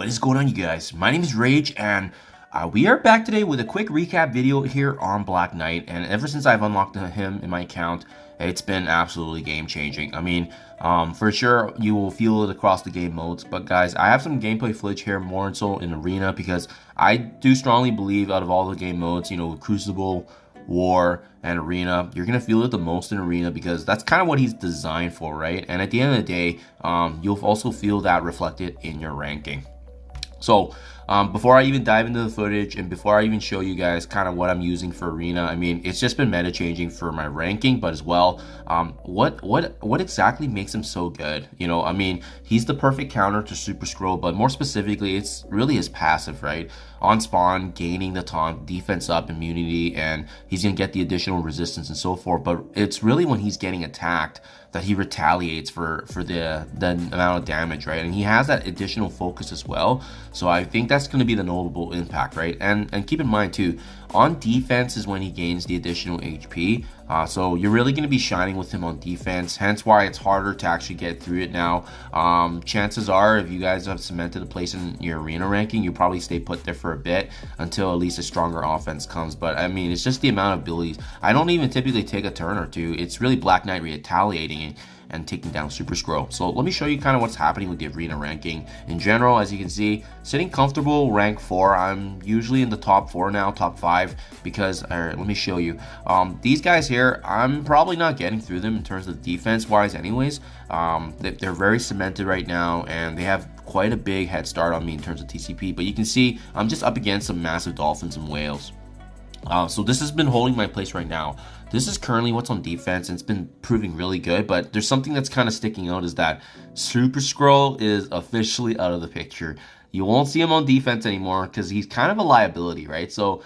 What is going on, you guys? My name is Rage, and we are back today with a quick recap video here on Black Knight. And ever since I've unlocked him in my account, it's been absolutely game-changing. I mean, for sure, you will feel it across the game modes. But guys, I have some gameplay footage here, more so in Arena, because I do strongly believe out of all the game modes, you know, Crucible, War, and Arena, you're gonna feel it the most in Arena because that's kind of what he's designed for, right? And at the end of the day, you'll also feel that reflected in your ranking. So before I even dive into the footage and before I even show you guys kind of what I'm using for Arena, I mean, it's just been meta changing for my ranking, but as well, what exactly makes him so good? You know, I mean, he's the perfect counter to Super Scroll, but more specifically, it's really his passive, right? On spawn, gaining the taunt, defense up, immunity, and he's gonna get the additional resistance and so forth. But it's really when he's getting attacked that he retaliates for the amount of damage, right? And he has that additional focus as well. So I think that's going to be the notable impact, right? And keep in mind too, on defense is when he gains the additional HP. So you're really going to be shining with him on defense, hence why it's harder to actually get through it now. Chances are, if you guys have cemented a place in your Arena ranking, you probably stay put there for a bit until at least a stronger offense comes. But I mean, it's just the amount of abilities. I don't even typically take a turn or two. It's really Black Knight retaliating and taking down Super Scroll. So let me show you kind of what's happening with the Arena ranking in general. As you can see, sitting comfortable rank 4. I'm usually in the top 4 now, top 5, because let me show you. These guys here, I'm probably not getting through them in terms of defense wise anyways. They're very cemented right now, and they have quite a big head start on me in terms of TCP, but you can see I'm just up against some massive dolphins and whales. So this has been holding my place right now. This is currently what's on defense, and it's been proving really good, but there's something that's kind of sticking out, is that Super Scroll is officially out of the picture. You won't see him on defense anymore because he's kind of a liability, right? So,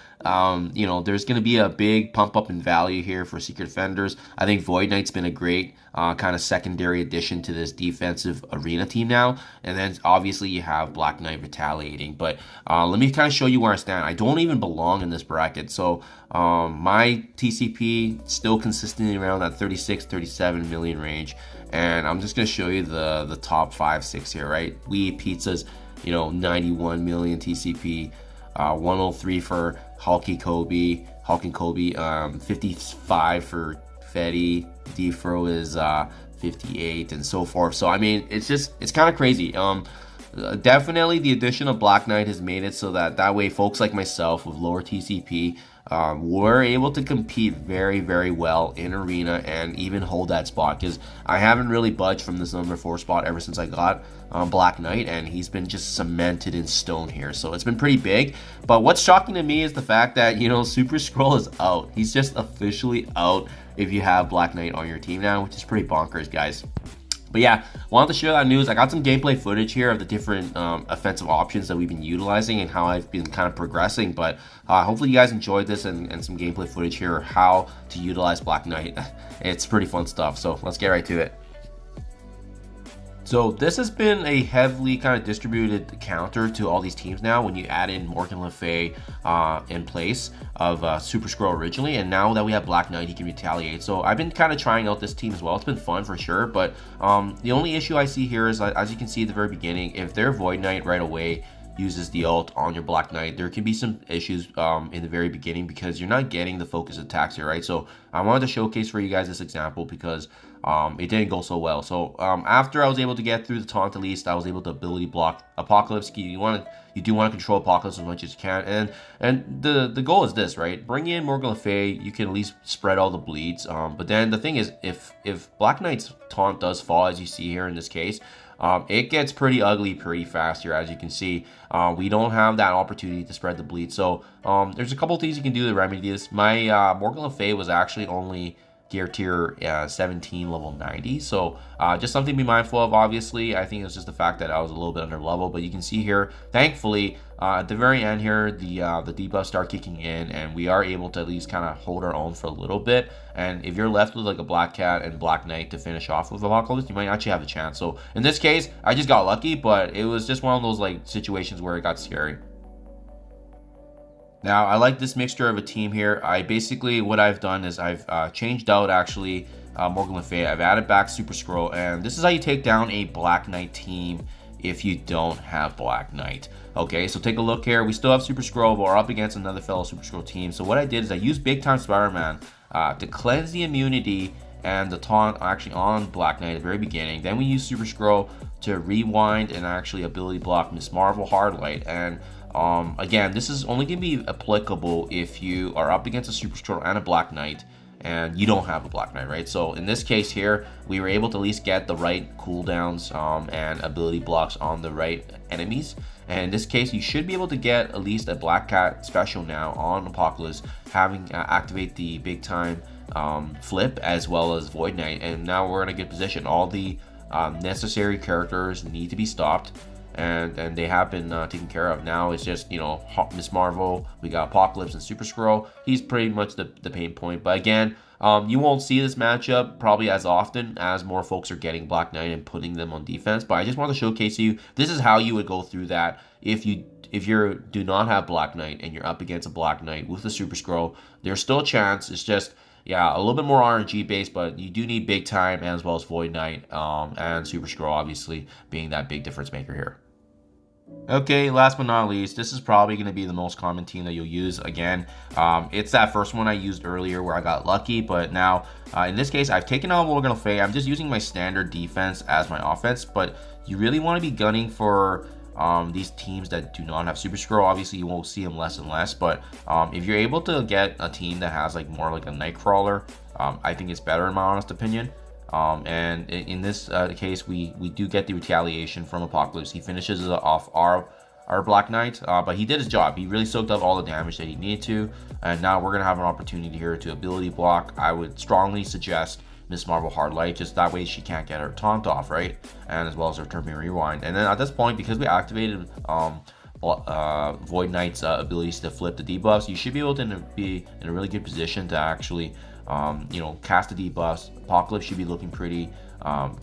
you know, there's going to be a big pump up in value here for Secret Defenders. I think Void Knight's been a great kind of secondary addition to this defensive Arena team now. And then obviously you have Black Knight retaliating. But let me kind of show you where I stand. I don't even belong in this bracket. So my TCP still consistently around that 36, 37 million range. And I'm just going to show you the top 5, 6 here, right? We Eat Pizzas, you know, 91 million TCP, 103 for Hulk and Kobe, 55 for Fetty, Defro is 58, and so forth. So I mean, it's kind of crazy. Definitely the addition of Black Knight has made it so that way folks like myself with lower TCP were able to compete very, very well in Arena and even hold that spot, because I haven't really budged from this number 4 spot ever since I got Black Knight, and he's been just cemented in stone here. So it's been pretty big. But what's shocking to me is the fact that, you know, Super Scroll is out. He's just officially out if you have Black Knight on your team now, which is pretty bonkers, guys. But yeah, wanted to share that news. I got some gameplay footage here of the different offensive options that we've been utilizing and how I've been kind of progressing. But hopefully you guys enjoyed this and some gameplay footage here of how to utilize Black Knight. It's pretty fun stuff. So let's get right to it. So this has been a heavily kind of distributed counter to all these teams now when you add in Morgan Le Fay in place of Super Scroll originally, and now that we have Black Knight, he can retaliate. So I've been kind of trying out this team as well. It's been fun for sure, but the only issue I see here is, as you can see at the very beginning, if their Void Knight right away uses the ult on your Black Knight, there can be some issues in the very beginning because you're not getting the focus attacks here, right? So I wanted to showcase for you guys this example because it didn't go so well. So after I was able to get through the taunt, at least I was able to ability block Apocalypse. You do want to control Apocalypse as much as you can, and the goal is this, right? Bring in Morgan Le Fay, you can at least spread all the bleeds. But then the thing is, if Black Knight's taunt does fall, as you see here in this case, it gets pretty ugly pretty fast here. As you can see, we don't have that opportunity to spread the bleed. So there's a couple things you can do to remedy this. My Morgan Le Fay was actually only gear tier 17, level 90, so just something to be mindful of. Obviously, I think it's just the fact that I was a little bit under level, but you can see here, thankfully, at the very end here, the debuffs start kicking in, and we are able to at least kind of hold our own for a little bit. And if you're left with like a Black Cat and Black Knight to finish off with Apocalypse, you might actually have a chance. So in this case, I just got lucky, but it was just one of those like situations where it got scary. Now, I like this mixture of a team here. What I've done is I've changed out actually Morgan Le Fay. I've added back Super Scroll, and this is how you take down a Black Knight team if you don't have Black Knight. Okay, so take a look here. We still have Super Skrull, but we're up against another fellow Super Skrull team. So what I did is I used Big Time Spider-Man to cleanse the immunity and the taunt actually on Black Knight at the very beginning. Then we used Super Skrull to rewind and actually ability block Miss Marvel Hardlight. And again, this is only going to be applicable if you are up against a Super Skrull and a Black Knight and you don't have a Black Knight, right? So in this case here, we were able to at least get the right cooldowns and ability blocks on the right enemies. And in this case, you should be able to get at least a Black Cat special now on Apocalypse, having activate the big time flip as well as Void Knight. And now we're in a good position. All the necessary characters need to be stopped, and they have been taken care of. Now it's just, you know, Miss Marvel, we got Apocalypse and Super Skrull. He's pretty much the pain point. But again, you won't see this matchup probably as often as more folks are getting Black Knight and putting them on defense. But I just want to showcase you, this is how you would go through that if you do not have Black Knight and you're up against a Black Knight with the Super Skrull. There's still a chance. It's just, yeah, a little bit more RNG based, but you do need Big Time as well as Void Knight and Super Skrull obviously being that big difference maker here. Okay, last but not least, this is probably going to be the most common team that you'll use. Again, it's that first one I used earlier where I got lucky, but now in this case, I've taken out Morgan Le Fay. I'm just using my standard defense as my offense, but you really want to be gunning for these teams that do not have Super Skrull. Obviously, you won't see them less and less, but if you're able to get a team that has like more like a Nightcrawler, I think it's better in my honest opinion. And in this case, we do get the retaliation from Apocalypse. He finishes off our Black Knight, but he did his job. He really soaked up all the damage that he needed to, and now we're gonna have an opportunity here to ability block. I would strongly suggest Miss Marvel Hardlight, just that way she can't get her taunt off, right? And as well as her turn rewind. And then at this point, because we activated Void Knight's abilities to flip the debuffs, you should be able to be in a really good position to actually you know, cast the debuffs. Apocalypse should be looking pretty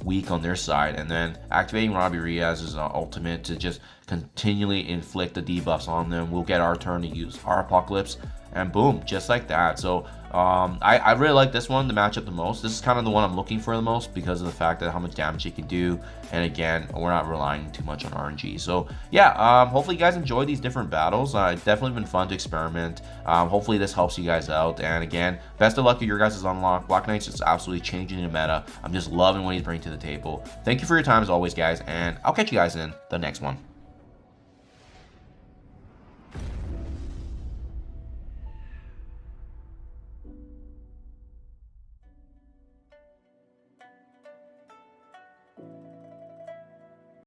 weak on their side, and then activating Robbie Reyes' ultimate to just continually inflict the debuffs on them. We'll get our turn to use our Apocalypse, and boom, just like that. So I really like this one, the matchup the most. This is kind of the one I'm looking for the most because of the fact that how much damage it can do, and again, we're not relying too much on RNG. So yeah, hopefully you guys enjoy these different battles. It's definitely been fun to experiment. Hopefully this helps you guys out, and again, best of luck to your guys' unlock. Black Knight's just absolutely changing the meta. I'm just loving what he's bringing to the table. Thank you for your time as always, guys, and I'll catch you guys in the next one.